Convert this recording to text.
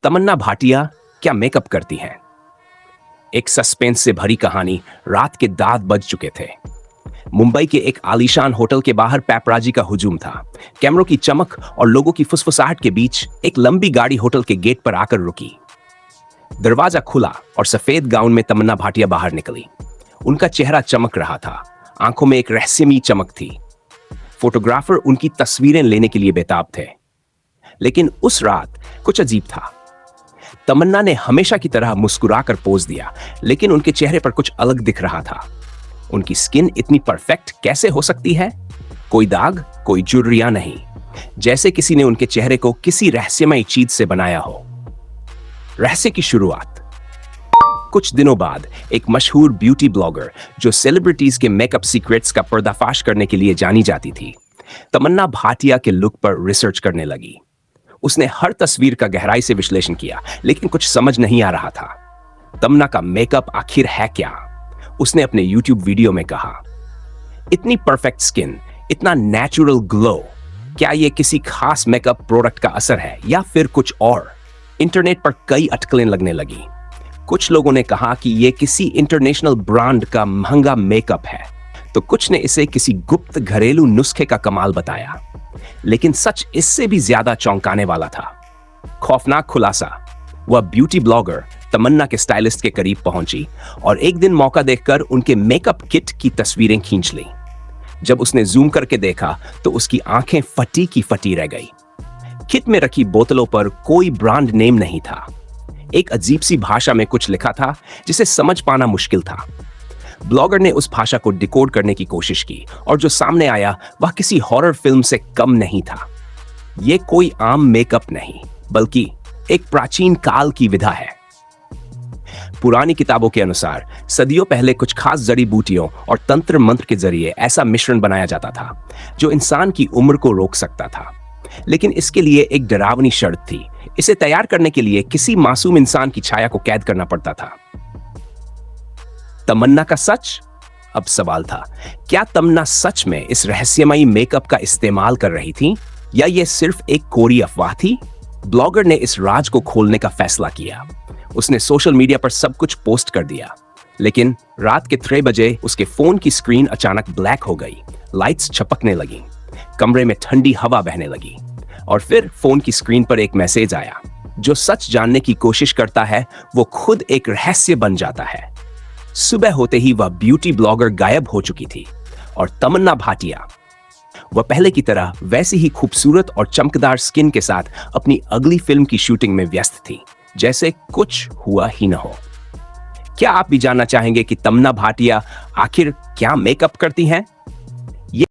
तमन्ना भाटिया क्या मेकअप करती हैं? एक सस्पेंस से भरी कहानी। रात के दांत बज चुके थे। मुंबई के एक आलीशान होटल के बाहर पैपराजी का हुजूम था। कैमरों की चमक और लोगों की फुसफुसाहट के बीच एक लंबी गाड़ी होटल के गेट पर आकर रुकी। दरवाजा खुला और सफेद गाउन में तमन्ना भाटिया बाहर निकली। उनका चेहरा चमक रहा था, आंखों में एक रहस्यमयी चमक थी। फोटोग्राफर उनकी तस्वीरें लेने के लिए बेताब थे। लेकिन उस रात कुछ अजीब था। तमन्ना ने हमेशा की तरह मुस्कुराकर पोज दिया, लेकिन उनके चेहरे पर कुछ अलग दिख रहा था। उनकी स्किन इतनी परफेक्ट कैसे हो सकती है? कोई दाग, कोई झुर्रियां नहीं, जैसे किसी ने उनके चेहरे को किसी रहस्यमय चीज से बनाया हो। रहस्य की शुरुआत कुछ दिनों बाद एक मशहूर ब्यूटी ब्लॉगर जो सेलिब्रिटीज के मेकअप सीक्रेट्स का पर्दाफाश करने के लिए जानी जाती थी, तमन्ना भाटिया के लुक पर रिसर्च करने लगी। उसने हर तस्वीर का गहराई से विश्लेषण किया, लेकिन कुछ समझ नहीं आ रहा था। तमन्ना का मेकअप आखिर है क्या? उसने अपने YouTube वीडियो में कहा, इतनी परफेक्ट स्किन, इतना नेचुरल ग्लो, क्या यह किसी खास मेकअप प्रोडक्ट का असर है या फिर कुछ और? इंटरनेट पर कई अटकलें लगने लगी। कुछ लोगों ने कहा कि यह किसी इंटरनेशनल ब्रांड का महंगा मेकअप है, तो कुछ ने इसे किसी गुप्त घरेलू नुस्खे का कमाल बताया। लेकिन सच इससे भी ज्यादा चौंकाने वाला था। खौफनाक खुलासा, वह ब्यूटी ब्लॉगर तमन्ना के स्टाइलिस्ट के करीब पहुंची और एक दिन मौका देखकर उनके मेकअप किट की तस्वीरें खींच ली। जब उसने जूम करके देखा तो उसकी आंखें फटी की फटी रह गई। किट में रखी बोतलों पर कोई ब्रांड नेम नहीं था। एक अजीब सी भाषा में कुछ लिखा था जिसे समझ पाना मुश्किल था। ब्लॉगर ने उस भाषा को डिकोड करने की कोशिश की और जो सामने आया वह किसी हॉरर फिल्म से कम नहीं था। यह कोई आम मेकअप नहीं, बल्कि एक प्राचीन काल की विधा है। पुरानी किताबों के अनुसार सदियों पहले कुछ खास जड़ी बूटियों और तंत्र मंत्र के जरिए ऐसा मिश्रण बनाया जाता था जो इंसान की उम्र को रोक सकता था। लेकिन इसके लिए एक डरावनी शर्त थी। इसे तैयार करने के लिए किसी मासूम इंसान की छाया को कैद करना पड़ता था। तमन्ना का सच? अब सवाल था, क्या तमन्ना सच में इस रहस्यमयी मेकअप का इस्तेमाल कर रही थी या यह सिर्फ एक कोरी अफवाह थी? ब्लॉगर ने इस राज को खोलने का फैसला किया। उसने सोशल मीडिया पर सब कुछ पोस्ट कर दिया। लेकिन रात के 3 बजे उसके फोन की स्क्रीन अचानक ब्लैक हो गई। लाइट्स छपकने लगी, कमरे में ठंडी हवा बहने लगी और फिर फोन की स्क्रीन पर एक मैसेज आया, जो सच जानने की कोशिश करता है वो खुद एक रहस्य बन जाता है। सुबह होते ही वह ब्यूटी ब्लॉगर गायब हो चुकी थी और तमन्ना भाटिया, वह पहले की तरह वैसी ही खूबसूरत और चमकदार स्किन के साथ अपनी अगली फिल्म की शूटिंग में व्यस्त थी, जैसे कुछ हुआ ही न हो। क्या आप भी जानना चाहेंगे कि तमन्ना भाटिया आखिर क्या मेकअप करती हैं?